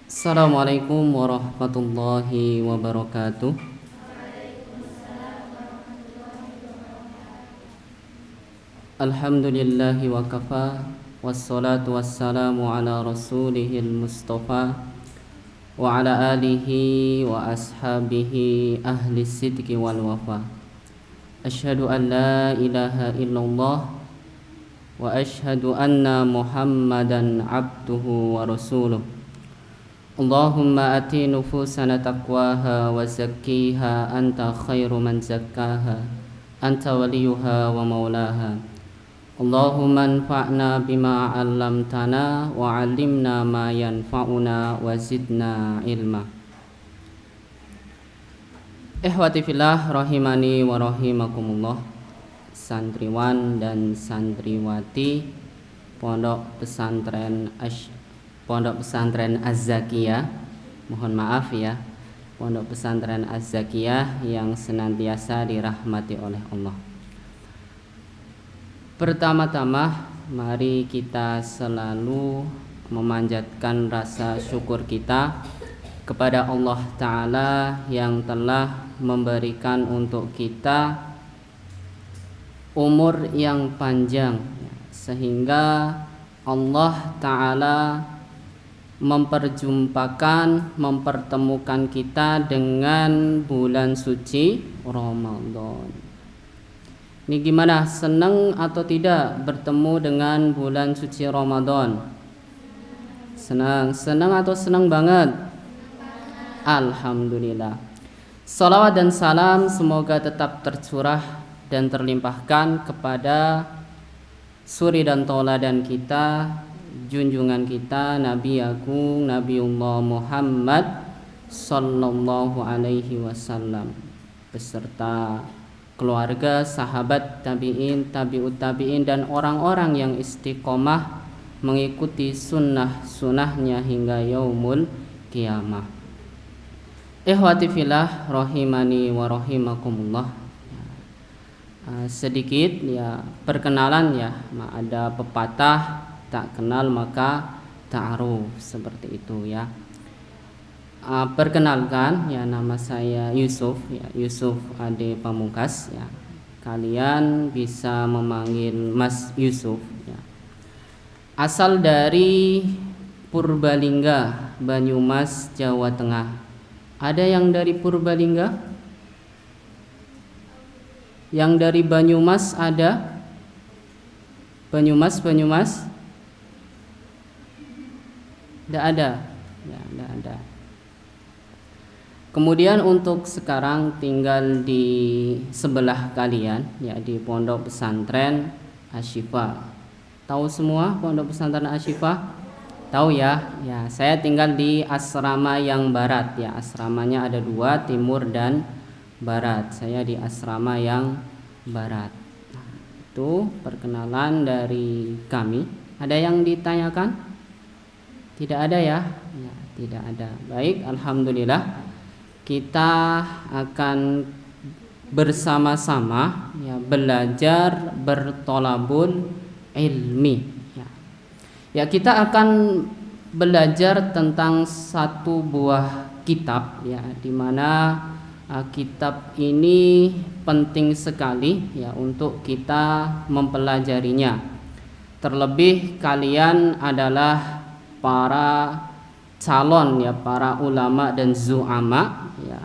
Assalamualaikum warahmatullahi wabarakatuh. Alhamdulillahi wa kafa. Wassalatu wassalamu ala rasulihil mustafa wa ala alihi wa ashabihi ahli sidqi wal wafa. Asyhadu an la ilaha illallah wa asyhadu anna muhammadan abduhu wa rasuluh. Allahumma ati nufusana taqwaha wa zakkiha anta khairu man zakkaha anta waliyuha wa maulaha. Allahumma anfa'na bima 'allamtana wa 'allimna ma yanfa'una wa zidna ilma. Ikhwati fillah rahimani wa rahimakumullah. Santriwan dan santriwati Pondok Pesantren Az-Zakiyah, mohon maaf ya, Pondok Pesantren Az-Zakiyah yang senantiasa dirahmati oleh Allah. Pertama-tama mari kita selalu memanjatkan rasa syukur kita kepada Allah Ta'ala yang telah memberikan untuk kita umur yang panjang, sehingga Allah Ta'ala mempertemukan kita dengan bulan suci Ramadan. Ini gimana, senang atau tidak bertemu dengan bulan suci Ramadan? Senang atau senang banget? Alhamdulillah. Salawat dan salam semoga tetap tercurah dan terlimpahkan kepada suri dan tauladan kita, junjungan kita, Nabi Agung Nabiullah Muhammad sallallahu alaihi wasallam beserta keluarga, sahabat, tabi'in, tabi'ut tabi'in, dan orang-orang yang istiqomah mengikuti sunnahnya hingga yaumul qiyamah. Ikhwati fillah rahimani wa rahimakumullah. Sedikit ya perkenalan ya, ada pepatah tak kenal maka ta'aruf, seperti itu ya. Perkenalkan ya, nama saya Yusuf ya, Yusuf Ade Pamungkas ya. Kalian bisa memanggil Mas Yusuf ya. Asal dari Purbalingga, Banyumas, Jawa Tengah. Ada yang dari Purbalingga? Yang dari Banyumas ada? Banyumas? Tidak ada ya, tidak ada. Kemudian untuk sekarang tinggal di sebelah kalian ya, di Pondok Pesantren Asy-Syifa. Tahu semua Pondok Pesantren Asy-Syifa? Tahu ya? Ya, saya tinggal di asrama yang barat ya. Asramanya ada dua, timur dan barat. Saya di asrama yang barat. Nah, itu perkenalan dari kami. Ada yang ditanyakan? Tidak ada ya? Ya, tidak ada. Baik, alhamdulillah. Kita akan bersama-sama ya, belajar bertolabul ilmi ya. Ya, kita akan belajar tentang satu buah kitab ya, di mana kitab ini penting sekali ya untuk kita mempelajarinya. Terlebih kalian adalah para calon ya, para ulama dan zu'ama ya,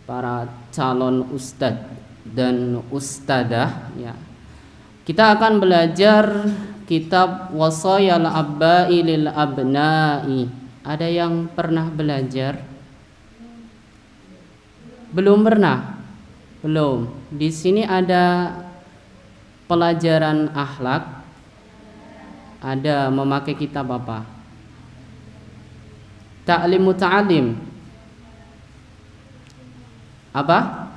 para calon ustadz dan ustadah ya. Kita akan belajar kitab Wasayal Abba'i lil Abna'i. Ada yang pernah belajar? Belum pernah? Belum. Di sini ada pelajaran akhlak. Ada memakai kitab apa? Ta'lim muta'alim. Apa?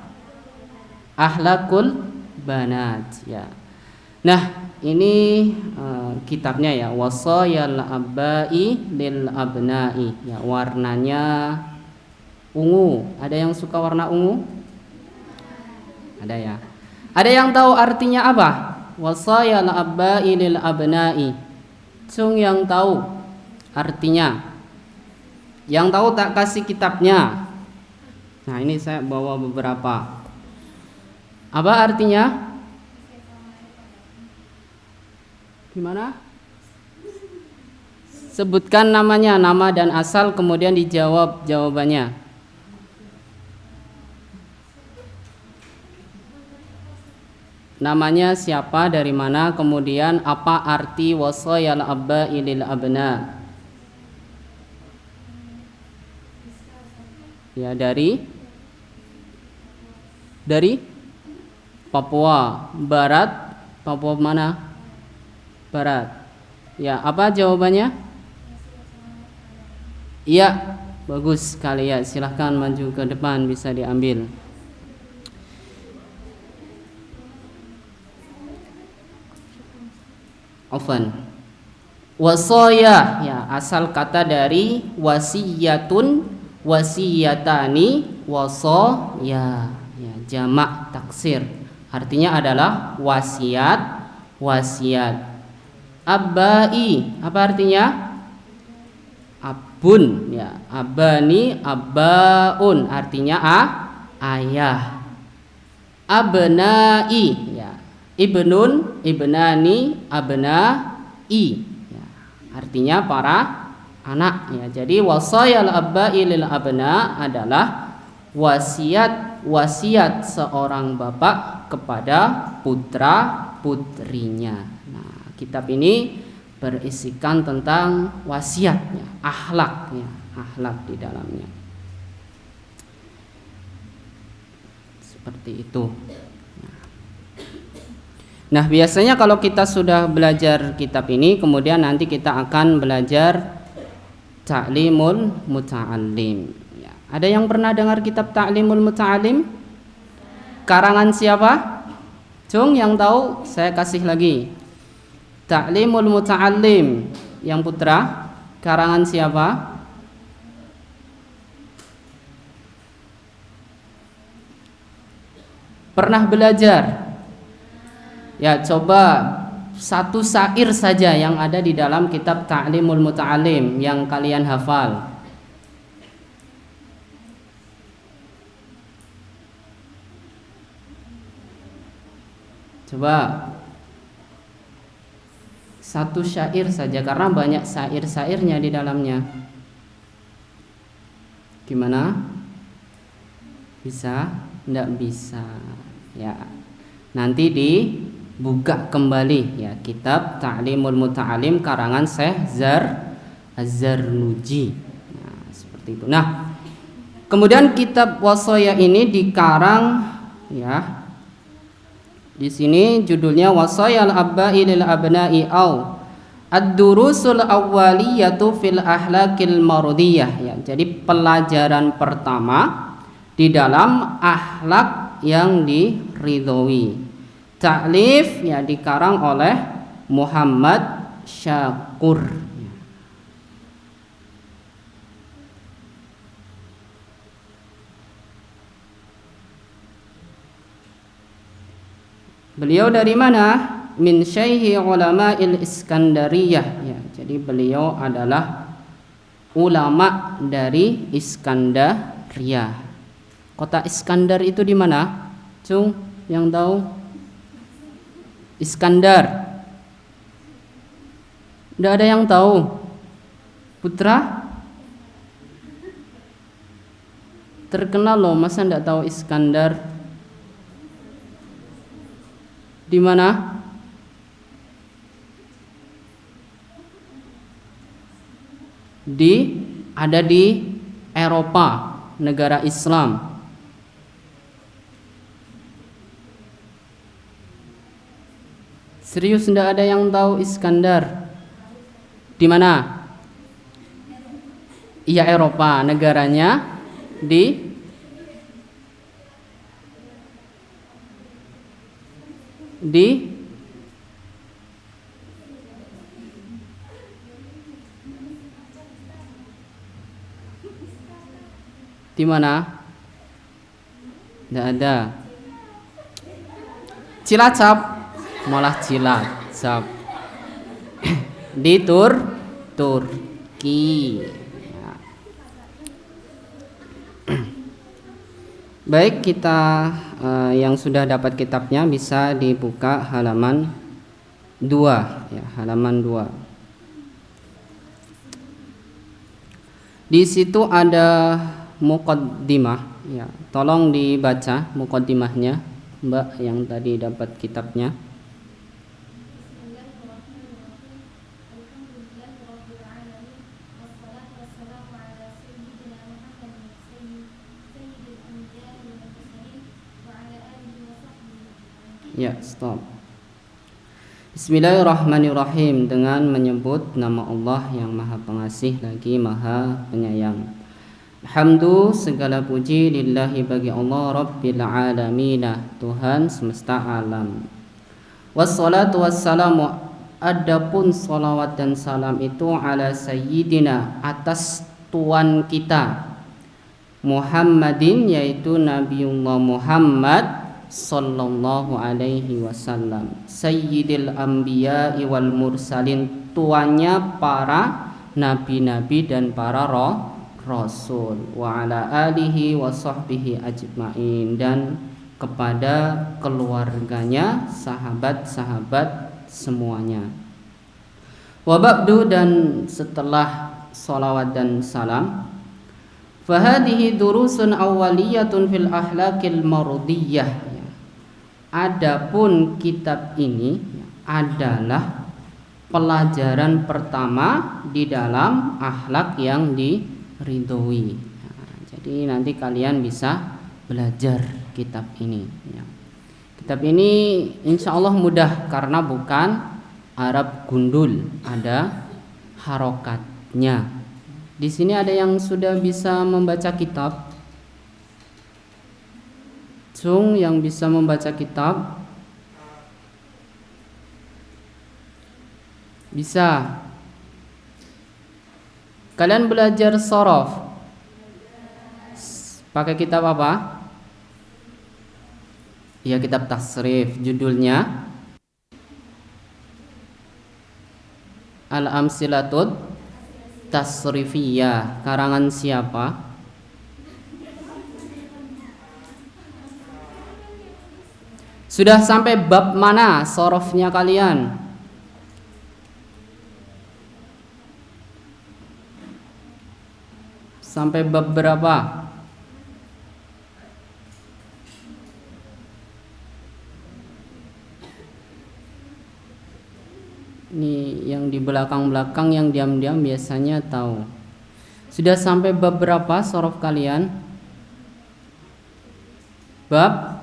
Akhlakul banat ya. Nah, ini kitabnya ya, Wasayal Abba'i lil Abna'i ya, warnanya ungu. Ada yang suka warna ungu? Ada ya. Ada yang tahu artinya apa? Wasayal Abba'i lil Abna'i. Cung yang tahu artinya? Yang tahu tak kasih kitabnya. Nah, ini saya bawa beberapa. Apa artinya? Gimana? Sebutkan namanya, nama dan asal, kemudian dijawab jawabannya. Namanya siapa, dari mana, kemudian apa arti wasayal abba'i lil abna? Ya, dari Papua Barat. Papua mana? Barat. Ya, apa jawabannya? Iya, bagus sekali ya. Silahkan maju ke depan, bisa diambil. Afan. Wasaya, ya, asal kata dari wasiyatun, wasiyatani, wasaya, ya, jamak taksir. Artinya adalah wasiat, wasiat. Abai, apa artinya? Abun, ya. Abani, abaun, artinya ayah. Abnai, ya. Ibnun, ibnani, abnai, ya. Artinya para anak, ya. Jadi wasayal abai lil abna adalah wasiat seorang bapak kepada putra putrinya. Nah, kitab ini berisikan tentang wasiatnya, akhlaknya, akhlak di dalamnya. Seperti itu. Nah, biasanya kalau kita sudah belajar kitab ini, kemudian nanti kita akan belajar Ta'limul Muta'allim. Ya. Ada yang pernah dengar kitab Ta'limul Muta'allim? Karangan siapa? Cung, yang tahu saya kasih lagi. Ta'limul Muta'allim, yang putra, karangan siapa? Pernah belajar? Ya, coba satu syair saja yang ada di dalam kitab Ta'limul Muta'allim yang kalian hafal. Coba satu syair saja, karena banyak syair-syairnya di dalamnya. Gimana? Bisa? Tidak bisa. Ya, nanti dibuka kembali ya kitab Ta'limul Muta'allim karangan Syekh Az-Zarnuji. Nah, seperti itu. Nah, kemudian kitab wasaya ini dikarang ya. Di sini judulnya Wasayal Abba'i lil Abna'i au Ad-Durusul Awwaliyatu fil Ahlakil Mardiyah ya. Jadi pelajaran pertama di dalam akhlak yang diridhoi. Ta'lif ya dikarang oleh Muhammad Syakur. Beliau dari mana? Min syaihi ulama'il Iskandariyah ya. Jadi beliau adalah ulama dari Iskandariyah. Kota Iskandar itu di mana? Cung, yang tahu? Iskandar. Tidak ada yang tahu. Putra? Terkenal loh, masa tidak tahu Iskandar? Di mana? Ada di Eropa, negara Islam. Serius tidak ada yang tahu Iskandar? Di mana? Iya, Eropa, negaranya di mana? Tidak ada. Cilacap, malah Cilacap. Di Turki. Ya. Baik, kita yang sudah dapat kitabnya bisa dibuka halaman 2 ya, halaman 2. Di situ ada muqaddimah ya. Tolong dibaca muqaddimahnya, Mbak yang tadi dapat kitabnya. Ya, stop. Bismillahirrahmanirrahim, dengan menyebut nama Allah yang Maha Pengasih lagi Maha Penyayang. Alhamdu, segala puji lillahi bagi Allah Rabbil Alamin, Tuhan semesta alam. Wassalatu wassalamu, adapun salawat dan salam itu ala sayyidina, atas tuan kita, Muhammadin, yaitu Nabiullah Muhammad sallallahu alaihi wasallam, sayyidil anbiya'i wal mursalin, tuannya para nabi-nabi dan para rasul, wa ala alihi wa sahbihi ajma'in, dan kepada keluarganya, sahabat-sahabat semuanya. Wa ba'du, dan setelah salawat dan salam, fahadihi durusun awwaliyatun fil akhlaqil mardiyah. Adapun kitab ini adalah pelajaran pertama di dalam akhlak yang diridhoi. Jadi nanti kalian bisa belajar kitab ini. Kitab ini insya Allah mudah karena bukan Arab gundul, ada harokatnya. Di sini ada yang sudah bisa membaca kitab? Cung, yang bisa membaca kitab? Bisa. Kalian belajar sorof pakai kitab apa? Ya, kitab tasrif. Judulnya Al-Amsilatut Tasrifiyah. Karangan siapa? Sudah sampai bab mana sorofnya kalian? Sampai bab berapa? Ini yang di belakang-belakang yang diam-diam biasanya tahu. Sudah sampai bab berapa sorof kalian? Bab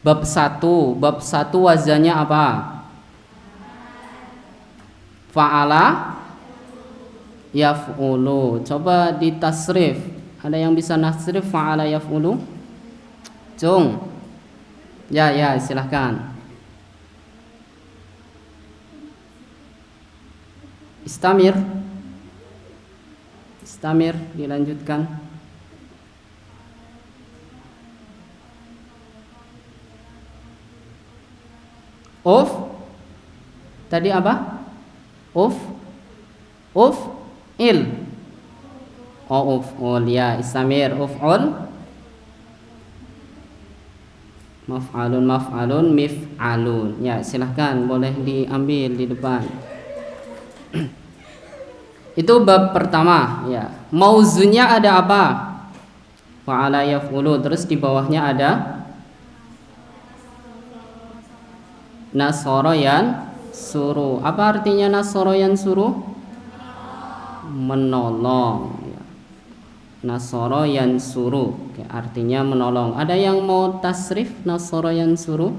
1. Bab 1 wazannya apa? Fa'ala yaf'ulu. Coba ditasrif. Ada yang bisa nasrif fa'ala yaf'ulu? Cung. Ya, silahkan. Istamir, dilanjutkan. Uf, tadi apa? Uf, il. Oh, uf'ul ya, istamir. Uf'ul, maf'alun, mif'alun. Ya, silahkan, boleh diambil di depan. Itu bab pertama ya. Mauzunnya ada apa? Fa'ala yaf'ulu. Terus di bawahnya ada nasoro yan suruh. Apa artinya nasoro yan suruh? Menolong ya. Nasoro yan suruh artinya menolong. Ada yang mau tasrif nasoro yan suruh?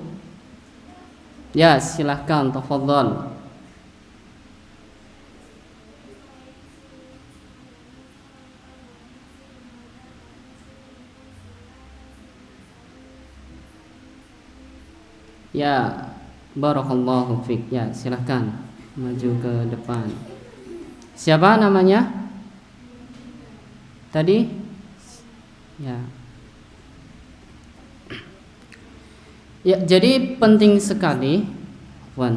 Ya, silahkan, tafadhal. Ya, barakallahu fiik. Ya, silahkan maju ke depan. Siapa namanya? Tadi? Ya. Ya, jadi penting sekali, Wan,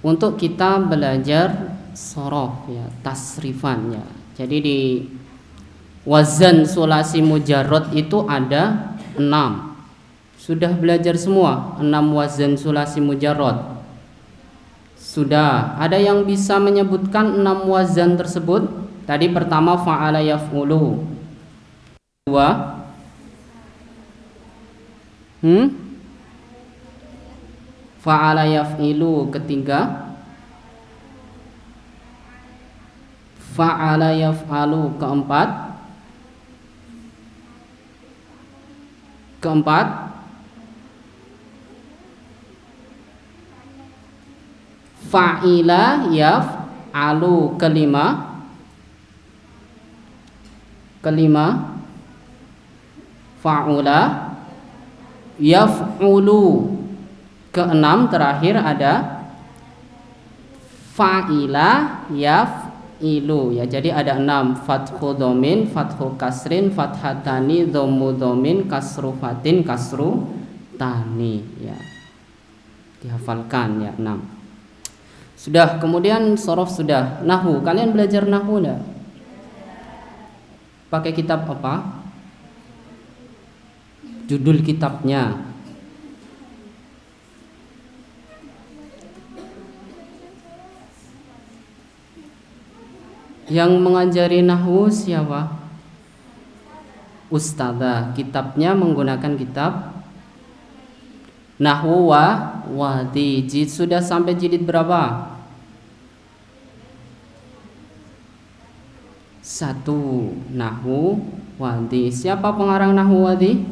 untuk kita belajar sorof ya, tasrifan ya. Jadi di Wazan sulasi mujarrad itu ada 6. Sudah belajar semua 6 wazan sulasi mujarrad? Sudah. Ada yang bisa menyebutkan 6 wazan tersebut? Tadi pertama fa'ala yaf'ulu. Dua, fa'ala yaf'ilu. Ketiga, fa'ala yaf'alu. Keempat, fa'ila yaf'alu. Kelima, fa'ula yaf'ulu. Keenam, terakhir ada fa'ila yaf'ilu. Ya, jadi ada 6. Fathu dhomin, fathu kasrin, fathatani, dhammu dhomin, kasru fatin, kasru tani. Ya, dihafalkan ya 6. Sudah. Kemudian sorof sudah. Nahwu, kalian belajar nahwu enggak? Pakai kitab apa? Judul kitabnya. Yang mengajari nahwu siapa? Ustadzah. Kitabnya menggunakan kitab Nahwu wa Wadi. Sudah sampai jilid berapa? 1. Nahwu Wadi. Siapa pengarang Nahwu Wadi?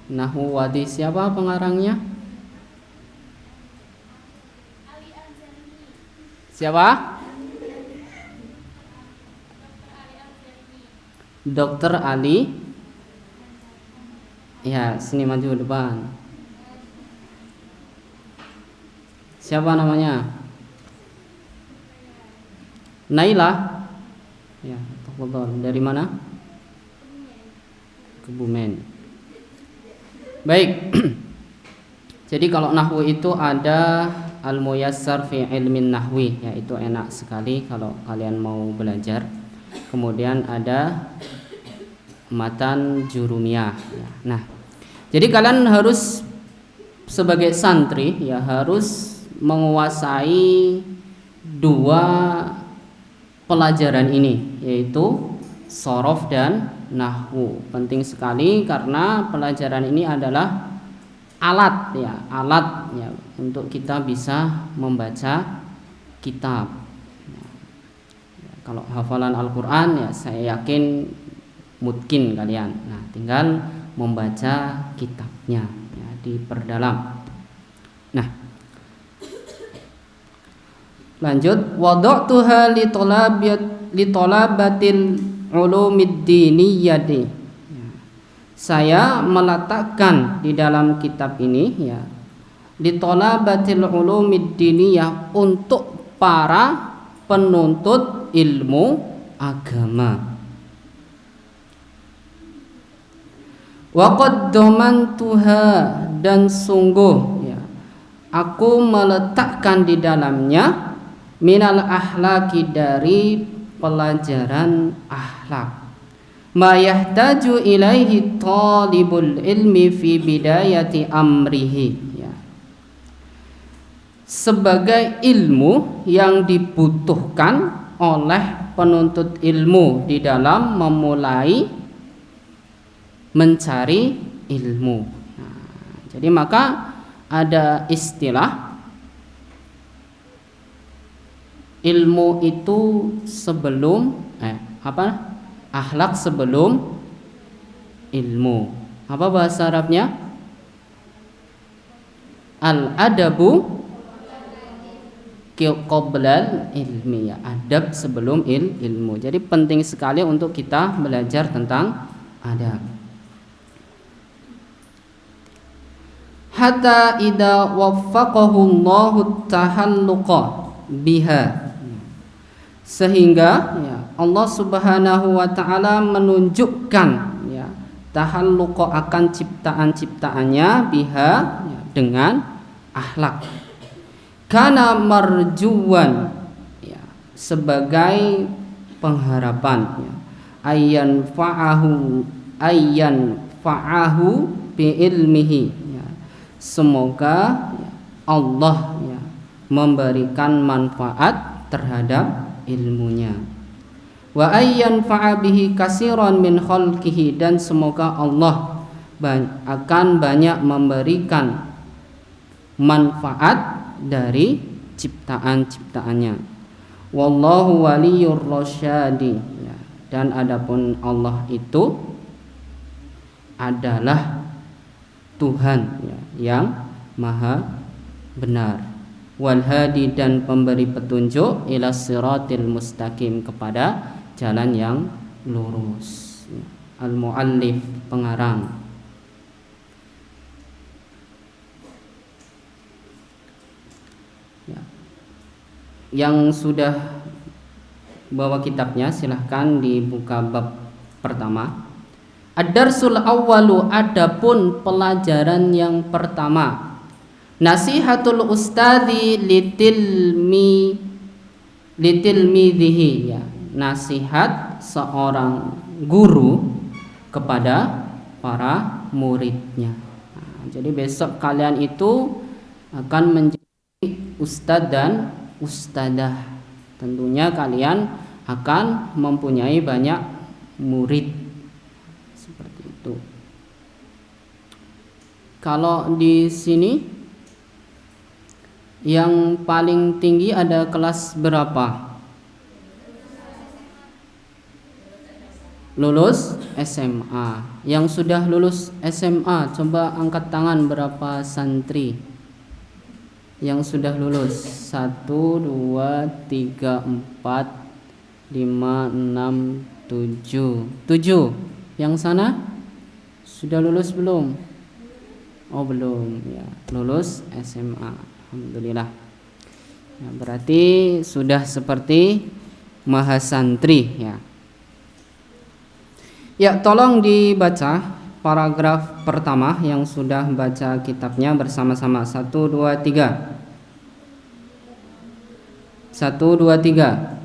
Nahwu Wadi siapa pengarangnya? Siapa? Dr. Ali. Ya, sini maju depan. Siapa namanya? Naila. Ya, tafadhol. Dari mana? Kebumen. Baik. Jadi kalau nahwu itu ada al-muyassar fi ilmin nahwi, ya itu enak sekali kalau kalian mau belajar. Kemudian ada matan jurumiyah. Nah, jadi kalian harus sebagai santri ya harus menguasai 2 pelajaran ini, yaitu shorof dan nahwu. Penting sekali karena pelajaran ini adalah alat ya untuk kita bisa membaca kitab. Ya, kalau hafalan Al-Qur'an ya saya yakin mungkin kalian. Nah, tinggal membaca kitabnya ya, diperdalam. Nah, lanjut, wada'tuha li talabatil ulumid diniyati. Saya meletakkan di dalam kitab ini ya li talabatil ulumid diniyah untuk para penuntut ilmu agama. Wa qaddamantuha, dan sungguh ya aku meletakkan di dalamnya minal akhlaqi, dari pelajaran akhlak, ma yahtaju ilaihi talibul ilmi fi bidayati amrihi ya, sebagai ilmu yang dibutuhkan oleh penuntut ilmu di dalam memulai mencari ilmu. Nah, jadi maka ada istilah ilmu itu sebelum akhlak sebelum ilmu. Apa bahasa Arabnya? Al-adabu qoblal ilmi, ya, adab sebelum ilmu. Jadi penting sekali untuk kita belajar tentang adab. Hatta idza waffaqahu Allahu tahalluqa biha, sehingga ya Allah Subhanahu wa taala menunjukkan ya tahalluqa akan ciptaan-ciptaannya biha ya, dengan akhlak. Kana marjuwan ya, sebagai pengharapan ya. Ayyan fa'ahu bi ilmihi ya. Semoga ya, Allah ya, memberikan manfaat terhadap ilmunya. Wa ayyan fa'abihi kasiran min khalqihi, dan semoga Allah akan banyak memberikan manfaat dari ciptaan-ciptaannya. Wallahu waliyur rasyadi ya. Dan adapun Allah itu adalah Tuhan ya, yang maha benar. Wal hadi, dan pemberi petunjuk, ila siratil mustaqim, kepada jalan yang lurus. Al muallif, pengarang. Ya. Yang sudah bawa kitabnya silahkan dibuka bab pertama. Ad-darsul awwalu, adapun pelajaran yang pertama. Nasihatul ustadzi litilmidhihi ya. Nasihat seorang guru kepada para muridnya. Nah, jadi besok kalian itu akan menjadi ustadz dan ustadzah. Tentunya kalian akan mempunyai banyak murid. Seperti itu. Kalau di sini yang paling tinggi ada kelas berapa? Lulus SMA. Yang sudah lulus SMA, coba angkat tangan berapa santri yang sudah lulus? 1, 2, 3, 4, 5, 6, 7. 7. Yang sana sudah lulus belum? Oh belum ya, lulus SMA. Alhamdulillah ya, berarti sudah seperti mahasantri ya. Ya, tolong dibaca paragraf pertama yang sudah baca kitabnya bersama-sama. 1, 2, 3. 1, 2, 3.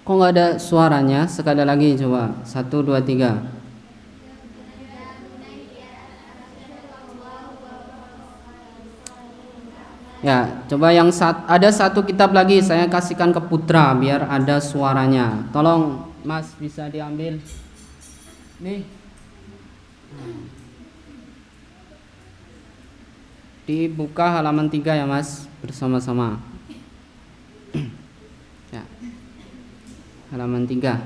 Kok nggak ada suaranya? Sekali lagi coba. 1, 2, 3. Ya, coba yang ada satu kitab lagi saya kasihkan ke Putra biar ada suaranya. Tolong Mas bisa diambil. Nih. Dibuka halaman 3 ya Mas, bersama-sama. Ya. Halaman 3.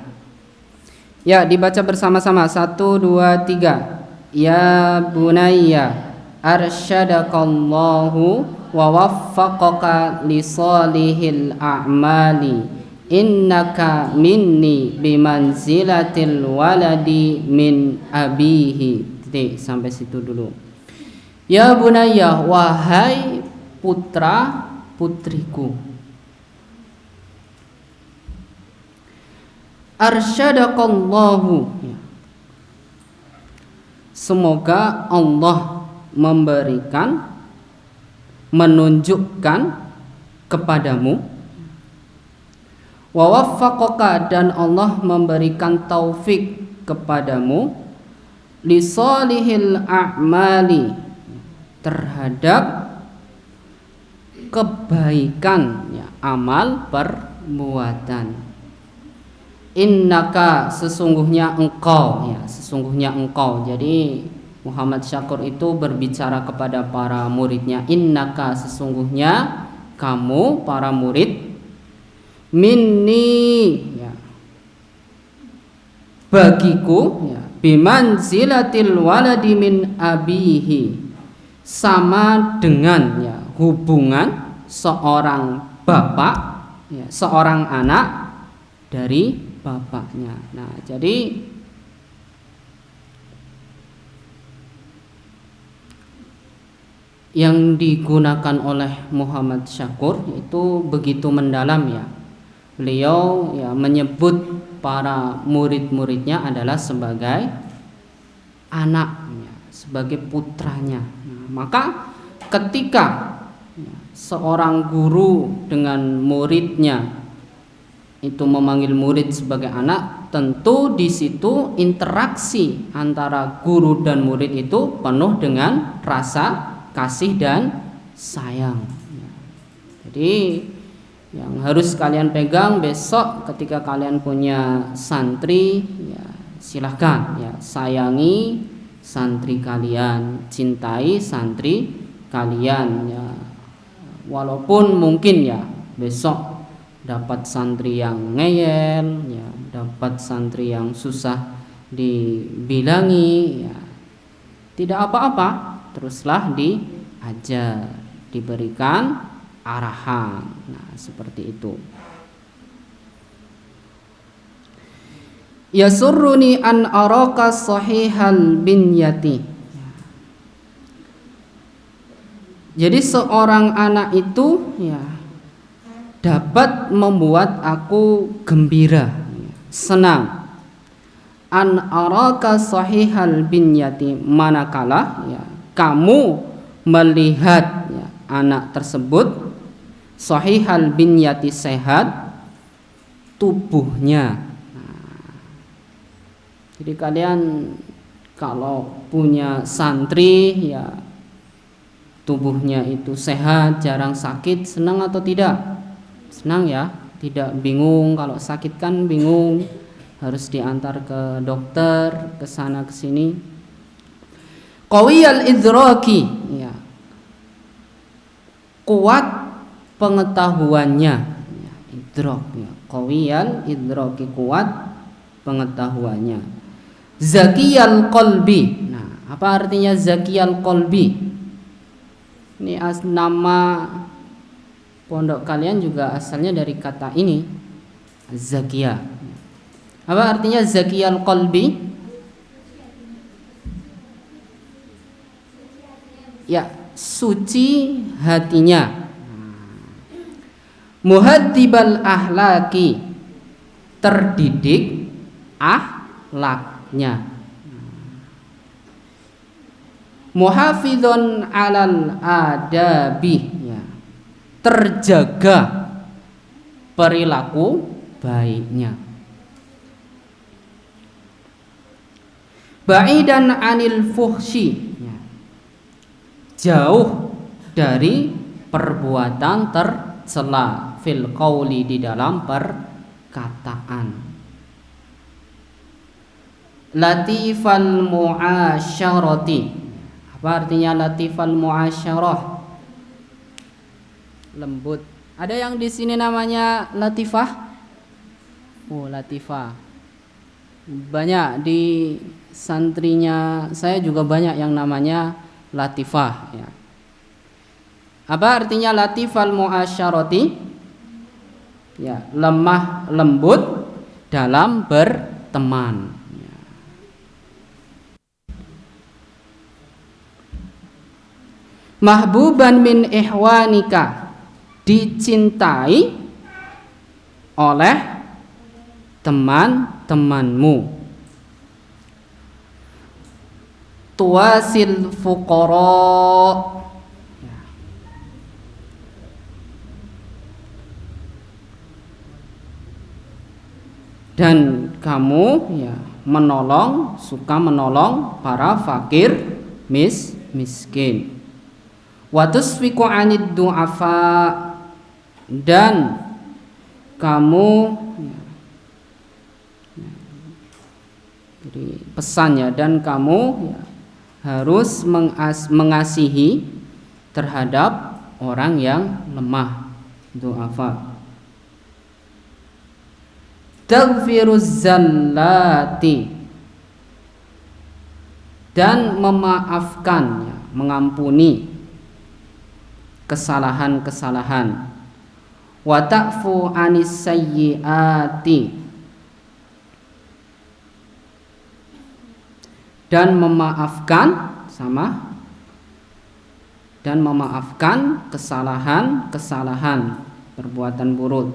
Ya, dibaca bersama-sama. 1, 2, 3. Ya bunayya arsyadakallahu wa waffaqaka li salihil a'mali, innaka minni bimanzilatil waladi min abihi. Titik, sampai situ dulu. Ya bunayya, wahai putra putriku. Arsyadakallahu, semoga Allah memberikan, menunjukkan kepadamu, wa waffaqaka, dan Allah memberikan taufik kepadamu, li salihil a'mali, terhadap kebaikan ya, amal perbuatan. Innaka, sesungguhnya engkau ya, sesungguhnya engkau. Jadi Muhammad Syakur itu berbicara kepada para muridnya, innaka, sesungguhnya kamu para murid, minni ya, bagiku ya, bimanzilatil waladi min abihi, sama dengan ya, hubungan seorang bapak ya, seorang anak dari bapaknya. Nah, jadi yang digunakan oleh Muhammad Syakur itu begitu mendalam ya. Beliau ya menyebut para murid-muridnya adalah sebagai anaknya, sebagai putranya. Nah, maka ketika seorang guru dengan muridnya itu memanggil murid sebagai anak, tentu di situ interaksi antara guru dan murid itu penuh dengan rasa kasih dan sayang. Jadi yang harus kalian pegang besok ketika kalian punya santri, ya silahkan ya sayangi santri kalian, cintai santri kalian ya. Walaupun mungkin ya besok dapat santri yang ngeyel ya, dapat santri yang susah dibilangi ya, tidak apa-apa, teruslah diajar, diberikan arahan. Nah, seperti itu. Yasurruni an araka sahihal binyati. Jadi seorang anak itu ya dapat membuat aku gembira, senang. An araka sahihal binyati, manakala ya kamu melihat ya, anak tersebut sahihal binyati, sehat tubuhnya. Nah, jadi kalian kalau punya santri ya tubuhnya itu sehat, jarang sakit, senang atau tidak? Senang ya, tidak bingung kalau sakit kan bingung, harus diantar ke dokter, ke sana ke sini. Qawiyal idraki ya, kuat pengetahuannya ya, idrak ya. Qawiyal idraki, kuat pengetahuannya. Zakiyal qalbi. Nah, apa artinya zakiyal qalbi? Ini nama pondok kalian juga asalnya dari kata ini, zakiyah. Apa artinya zakiyal qalbi? Ya, suci hatinya. Muhaddibal ahlaki, terdidik akhlaknya. Muhafidhun alal adabi ya, terjaga perilaku baiknya. Ba'idan anil fuhsyi ya, jauh dari perbuatan tercela, fil qauli, di dalam perkataan. Latifal muasyarati. Apa artinya latifal muasyarah? Lembut. Ada yang di sini namanya Latifah? Oh, Latifah. Banyak di santrinya saya juga banyak yang namanya Latifah ya. Apa artinya latifal muasyarati? Ya, lemah lembut dalam berteman. Mahbuban min ihwanika, dicintai oleh teman-temanmu. Tuwasil fuqara, dan kamu ya menolong, suka menolong para fakir miskin. Wa tusfiqu 'anid du'afa, dan kamu ya, jadi pesannya, dan kamu ya, harus mengasihi terhadap orang yang lemah, du'afa. Taghfiruz zallati, dan memaafkan ya, mengampuni kesalahan-kesalahan. Wa ta'fu 'anis sayyiati, dan memaafkan sama dan memaafkan kesalahan perbuatan buruk.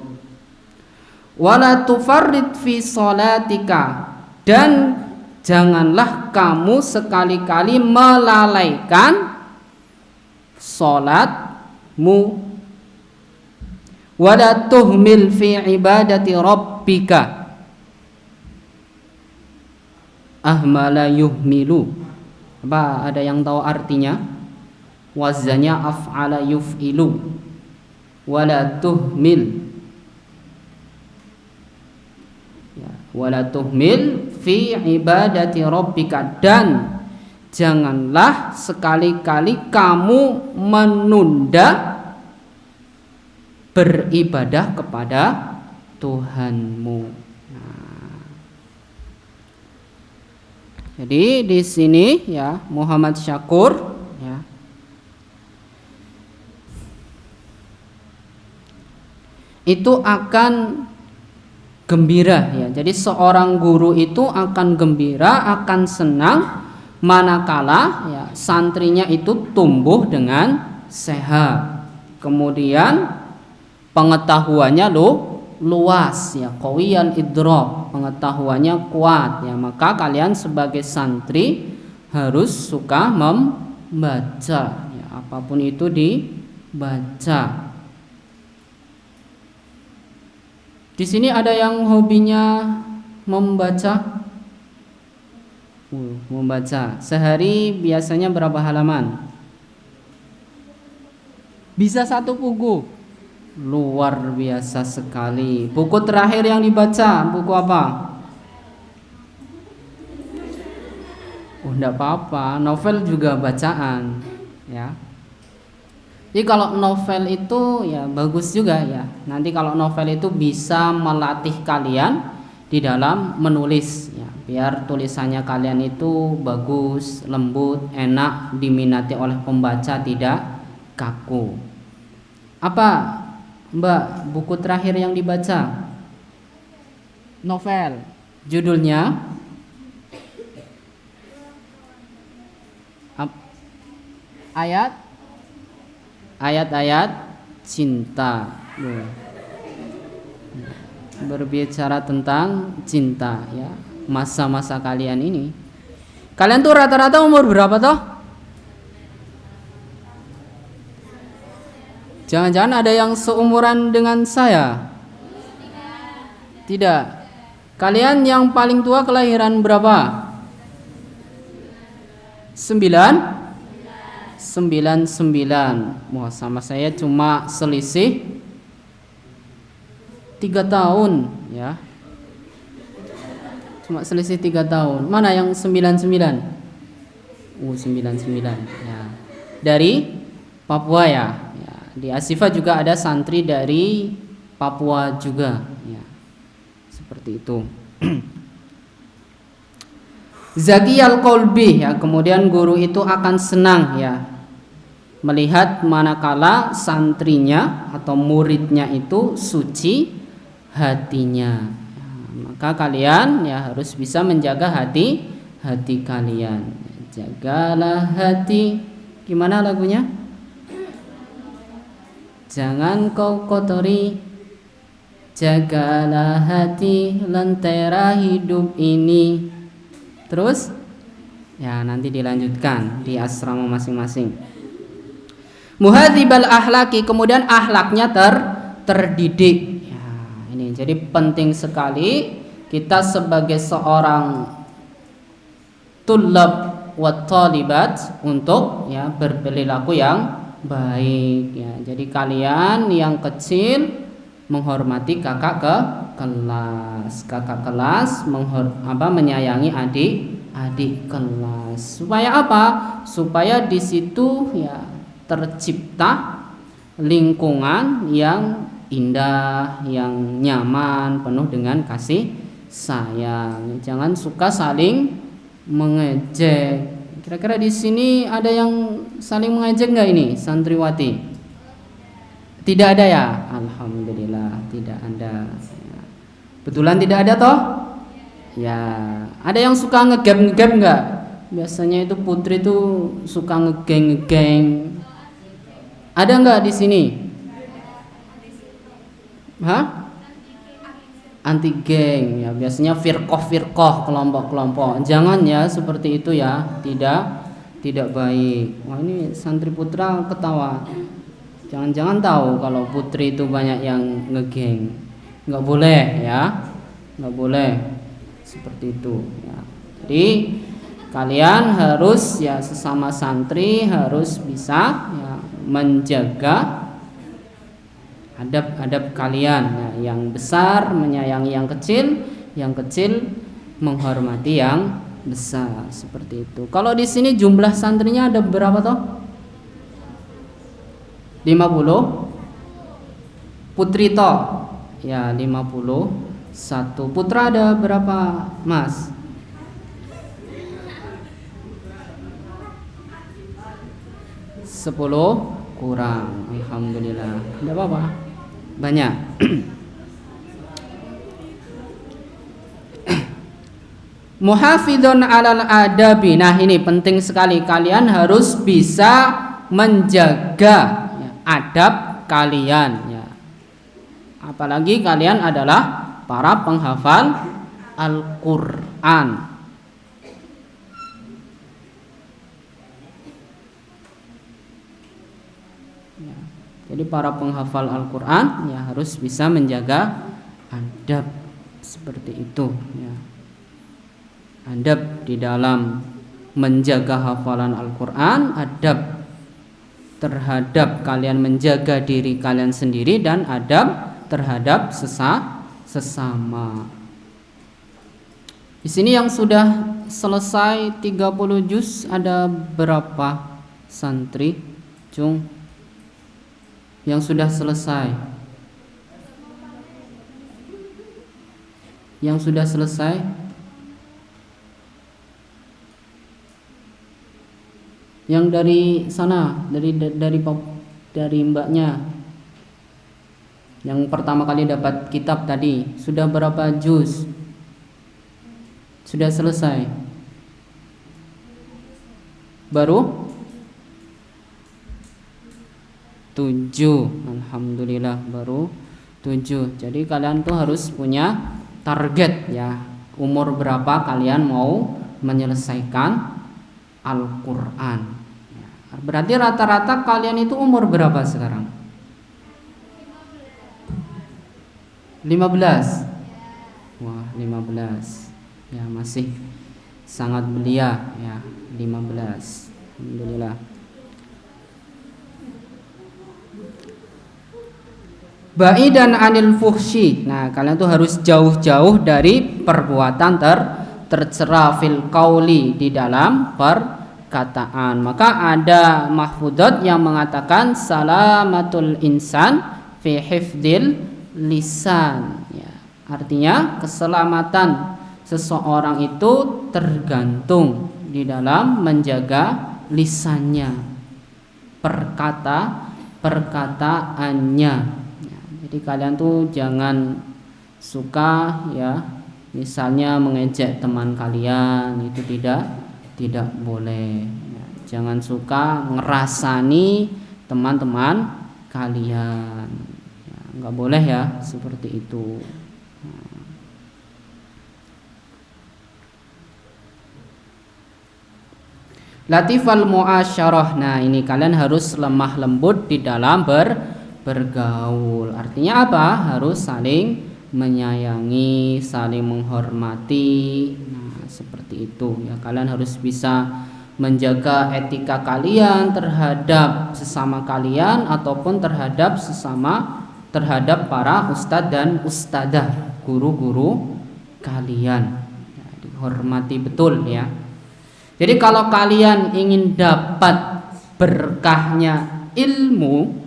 Wala tufarrid fi sholatika, dan janganlah kamu sekali-kali melalaikan salatmu. Wala tuhmil fi ibadati rabbika, ahmala yuhmilu. Apa ada yang tahu artinya? Wazannya af'ala yuf'ilu. Wala tuhmil, ya, wala tuhmil fi ibadati rabbika, dan janganlah sekali-kali kamu menunda beribadah kepada Tuhanmu. Nah, jadi di sini ya Muhammad Syakur ya itu akan gembira ya. Jadi seorang guru itu akan gembira, akan senang manakala ya santrinya itu tumbuh dengan sehat. Kemudian pengetahuannya luas ya, qawiyan idrak, pengetahuannya kuat ya. Maka kalian sebagai santri harus suka membaca ya, apapun itu dibaca. Di sini ada yang hobinya membaca. Membaca. Sehari biasanya berapa halaman? Bisa 1 buku. Luar biasa sekali. Buku terakhir yang dibaca, buku apa? Enggak apa-apa, novel juga bacaan, ya. Jadi kalau novel itu ya bagus juga ya. Nanti kalau novel itu bisa melatih kalian di dalam menulis ya, biar tulisannya kalian itu bagus, lembut, enak diminati oleh pembaca, tidak kaku. Apa Mbak buku terakhir yang dibaca? Novel. Judulnya ayat-ayat cinta. Berbicara tentang cinta ya, masa-masa kalian ini. Kalian tuh rata-rata umur berapa toh? Jangan-jangan ada yang seumuran dengan saya? Tidak. Kalian yang paling tua kelahiran berapa? 99. Wah, sama saya cuma selisih 3 tahun ya. Cuma selisih 3 tahun. Mana yang 99? 99 ya. Dari Papua ya. Ya, di Ashifa juga ada santri dari Papua juga ya. Seperti itu. Zakiyal qalbi ya, kemudian guru itu akan senang ya melihat manakala santrinya atau muridnya itu suci hatinya. Ya, maka kalian ya harus bisa menjaga hati kalian. Jagalah hati. Gimana lagunya? Jangan kau kotori, jagalah hati, lentera hidup ini. Terus ya nanti dilanjutkan di asrama masing-masing. Muhadzibal ahlaki, kemudian ahlaknya terdidik. Ya, ini jadi penting sekali kita sebagai seorang tulab wa talibat untuk ya berperilaku yang baik ya. Jadi kalian yang kecil menghormati kakak kelas, menyayangi adik kelas. Supaya apa? Supaya di situ ya tercipta lingkungan yang indah, yang nyaman, penuh dengan kasih sayang. Jangan suka saling mengejek. Kira-kira di sini ada yang saling mengejek nggak ini santriwati? Tidak ada ya? Alhamdulillah tidak ada. Betulan tidak ada toh? Ya, ada yang suka ngegap nggak? Biasanya itu putri tuh suka ngegeng. Ada nggak di sini? Hah? Anti geng ya, biasanya firqoh kelompok-kelompok. Jangan ya seperti itu ya, tidak baik. Wah, ini santri putra ketawa. Jangan-jangan tahu kalau putri itu banyak yang ngegeng. Nggak boleh ya, nggak boleh seperti itu ya. Jadi kalian harus ya sesama santri harus bisa ya, menjaga adab-adab kalian ya, yang besar menyayangi yang kecil menghormati yang besar, seperti itu. Kalau di sini jumlah santrinya ada berapa toh? 50 putri toh ya, 51 putra ada berapa mas? 10 kurang, alhamdulillah. Tidak apa-apa, banyak. Muhafidun alal adabi. Nah, ini penting sekali, kalian harus bisa menjaga ya, adab kalian ya. Apalagi kalian adalah para penghafal Al-Qur'an. Ya, jadi para penghafal Al-Qur'an ya harus bisa menjaga adab seperti itu ya. Adab di dalam menjaga hafalan Al-Qur'an, adab terhadap kalian menjaga diri kalian sendiri, dan adab terhadap sesama. Di sini yang sudah selesai 30 juz ada berapa santri, Cung? Yang sudah selesai? Yang sudah selesai? Yang dari sana, dari mbaknya, yang pertama kali dapat kitab tadi, sudah berapa juz? Sudah selesai? Baru 7. Alhamdulillah, baru 7. Jadi kalian tuh harus punya target ya, umur berapa kalian mau menyelesaikan Al-Qur'an. Berarti rata-rata kalian itu umur berapa sekarang? 15. Wah, 15. Ya, masih sangat belia ya, 15. Alhamdulillah. Ba'idan anil fuhsyi. Nah, kalian tuh harus jauh-jauh dari perbuatan tercela fil qauli, di dalam perkataan. Maka ada mahfudzat yang mengatakan salamatul insan fi hifdzil lisan ya. Artinya keselamatan seseorang itu tergantung di dalam menjaga lisannya, perkataannya ya. Jadi kalian tuh jangan suka ya, misalnya mengejek teman kalian, itu tidak boleh ya. Jangan suka ngerasani teman-teman kalian ya, nggak boleh ya seperti itu. Latifal muasyarah. Nah, ini kalian harus lemah lembut di dalam bergaul. Artinya apa? Harus saling menyayangi, saling menghormati. Nah, seperti itu ya. Kalian harus bisa menjaga etika kalian terhadap sesama kalian, ataupun terhadap para ustadz dan ustadzah, guru-guru kalian ya, dihormati betul ya. Jadi kalau kalian ingin dapat berkahnya ilmu,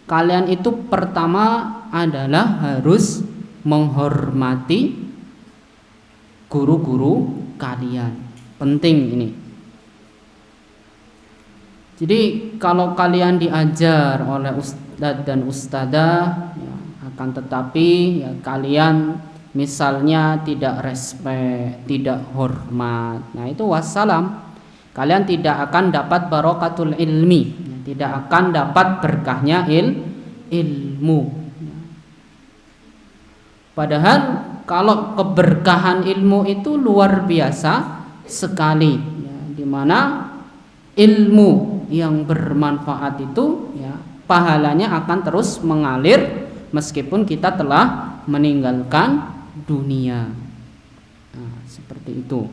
kalian itu pertama adalah harus menghormati guru-guru kalian. Penting ini. Jadi kalau kalian diajar oleh ustadz dan ustadzah ya, akan tetapi ya, kalian misalnya tidak respect, tidak hormat, nah itu wassalam, kalian tidak akan dapat barokatul ilmi ya. tidak akan dapat berkahnya ilmu. Padahal kalau keberkahan ilmu itu luar biasa sekali, ya, di mana ilmu yang bermanfaat itu ya pahalanya akan terus mengalir meskipun kita telah meninggalkan dunia. Nah, seperti itu.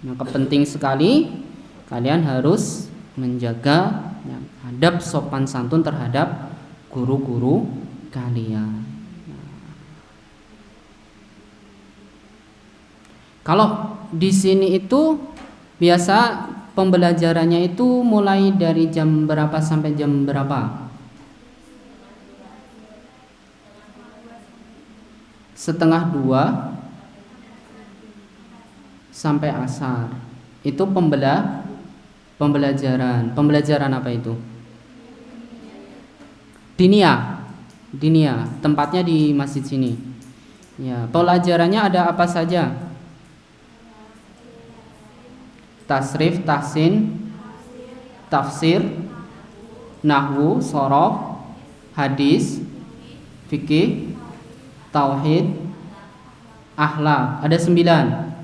Maka penting sekali kalian harus menjaga ya, adab sopan santun terhadap guru-guru kalian. Kalau di sini itu biasa pembelajarannya itu mulai dari jam berapa sampai jam berapa? Setengah 2 sampai asar. Itu pembelajaran. Pembelajaran apa itu? Diniyah. Tempatnya di masjid sini. Ya, pelajarannya ada apa saja? Tasrif, tahsin, tafsir, nahwu, shorof, hadis, fikih, tauhid, akhlak. Ada 9.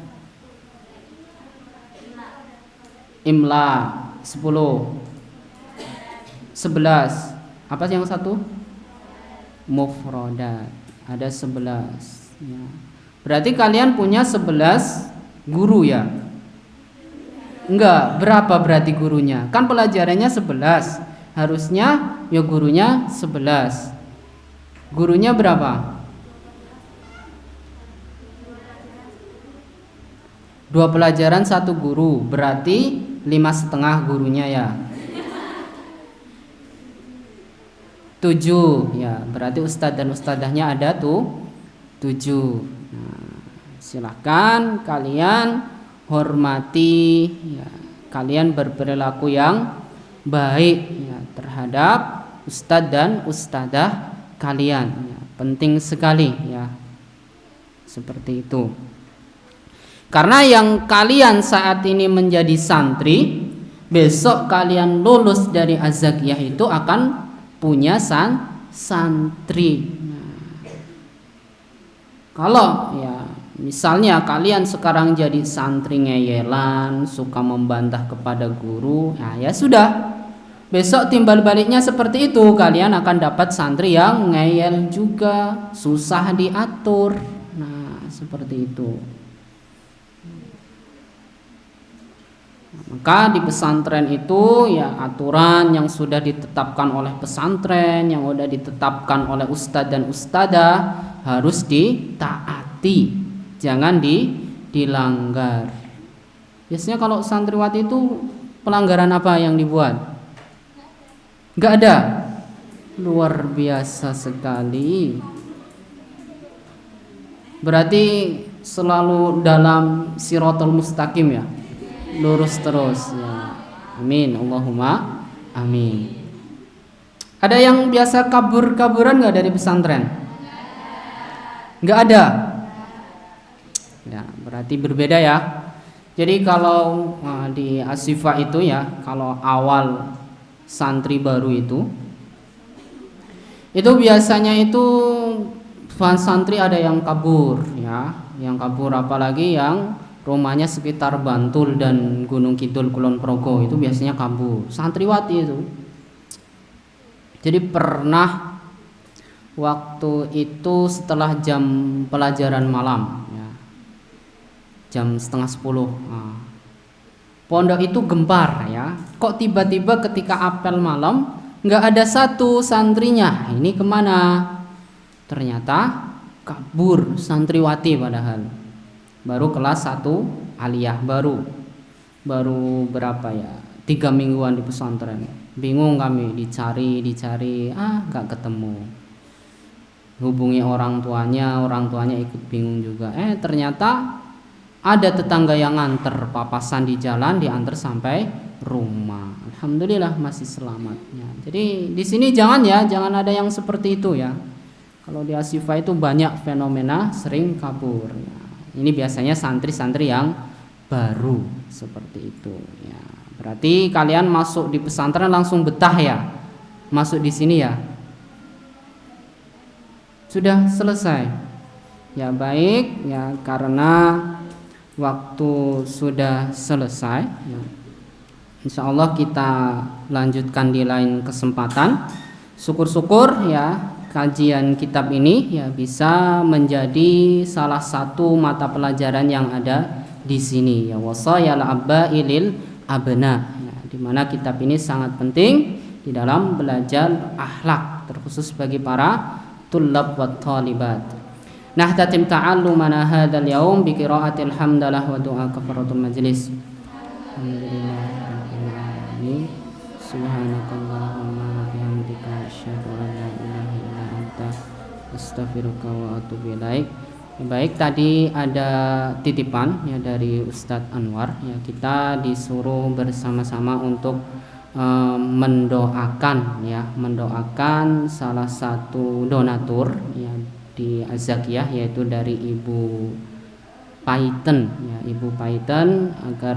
Imla 10. 11. Apa yang satu? Mufrodat. Ada 11 ya. Berarti kalian punya 11 guru ya? Enggak, berapa berarti gurunya? Kan pelajarannya 11. Harusnya ya gurunya 11. Gurunya berapa? 2 pelajaran 1 guru. Berarti 5,5 gurunya ya. 7 ya, berarti ustadz dan ustadzahnya ada tuh 7. Nah, silakan kalian hormati ya, kalian berperilaku yang baik ya, terhadap ustadz dan ustadzah kalian ya, penting sekali ya, seperti itu. Karena yang kalian saat ini menjadi santri, besok kalian lulus dari azakiyah itu akan punya santri. Nah, kalau ya misalnya kalian sekarang jadi santri ngeyelan, suka membantah kepada guru, nah ya sudah. Besok timbal baliknya seperti itu, kalian akan dapat santri yang ngeyel juga, susah diatur. Nah, seperti itu. Maka di pesantren itu ya aturan yang sudah ditetapkan oleh pesantren, yang sudah ditetapkan oleh ustadz dan ustadzah harus ditaati, jangan dilanggar. Biasanya kalau santriwati itu pelanggaran apa yang dibuat? Gak ada. Luar biasa sekali. Berarti selalu dalam siratal mustaqim ya, lurus terus ya. Amin, Allahumma amin. Ada yang biasa kabur-kaburan gak dari pesantren? Gak ada. Ya, berarti berbeda ya. Jadi kalau di Asyifa itu ya, kalau awal santri baru itu biasanya itu santri ada yang kabur ya, yang kabur, apalagi yang rumahnya sekitar Bantul dan Gunung Kidul Kulon Progo itu biasanya kabur, santriwati itu. Jadi pernah waktu itu setelah jam pelajaran malam ya, jam 9:30 pondok itu gempar ya. Kok tiba-tiba ketika apel malam nggak ada satu santrinya, ini kemana? Ternyata kabur santriwati, padahal baru kelas 1 aliyah, baru berapa ya, 3 mingguan di pesantren. Bingung kami, dicari nggak ketemu. Hubungi orang tuanya ikut bingung juga. Ternyata ada tetangga yang nganter, papasan di jalan, diantar sampai rumah. Alhamdulillah masih selamat ya. Jadi di sini jangan ada yang seperti itu ya. Kalau di Asyifa itu banyak fenomena sering kabur ya. Ini biasanya santri-santri yang baru seperti itu ya. Berarti kalian masuk di pesantren langsung betah ya? Masuk di sini ya? Sudah selesai. Ya baik, ya karena waktu sudah selesai. Ya. Insya Allah kita lanjutkan di lain kesempatan. Syukur-syukur ya kajian kitab ini ya bisa menjadi salah satu mata pelajaran yang ada di sini ya, wasayal abailil abna ya, di mana kitab ini sangat penting di dalam belajar akhlak terkhusus bagi para tullab wa talibat. Nahtatim ta'allumana hadzal yaum bi qiraatil hamdalah wa du'a kafaratul majlis. Alhamdulillahirabbil subhanakallahumma wa bihamdika asyhadu an la ilaha illa anta astaghfiruka wa atubu ilaik. Baik, tadi ada titipan ya dari Ustadz Anwar ya, kita disuruh bersama-sama untuk mendoakan salah satu donatur ya di Azakiyah, yaitu dari Ibu Paiten ya, Ibu Paiten, agar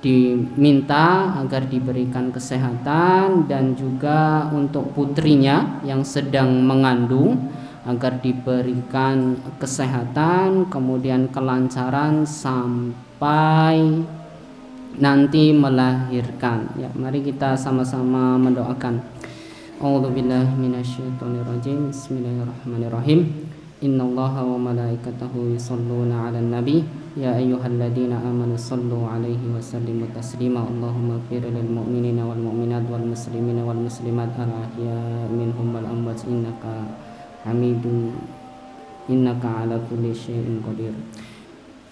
diminta agar diberikan kesehatan, dan juga untuk putrinya yang sedang mengandung agar diberikan kesehatan kemudian kelancaran sampai nanti melahirkan ya. Mari kita sama-sama mendoakan. A'udzubillahi minasyaitonirrajim. Bismillahirrahmanirrahim. Innallaha wa malaikatahu yusholluna 'alan nabi ya ayyuhalladzina amanu shallu 'alaihi wa sallimu taslima. Allahumma ighfir lil mu'minina wal mu'minat wal muslimina wal muslimat al ahya'i minhum wal amwat innaka ala kulli syai'in qadir.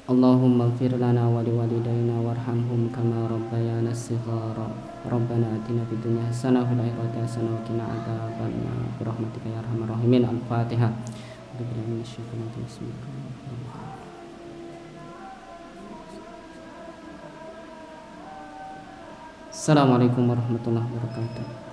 Allahumma ighfir lana wa liwalidayna warhamhum kama rabbayana shighara. Rabbana atina fid dunya hasanah wa fil akhirati hasanah wa qina adzabannar bi rahmatika ya arhamar rahimin. Al-Fatihah. Assalamualaikum warahmatullahi wabarakatuh.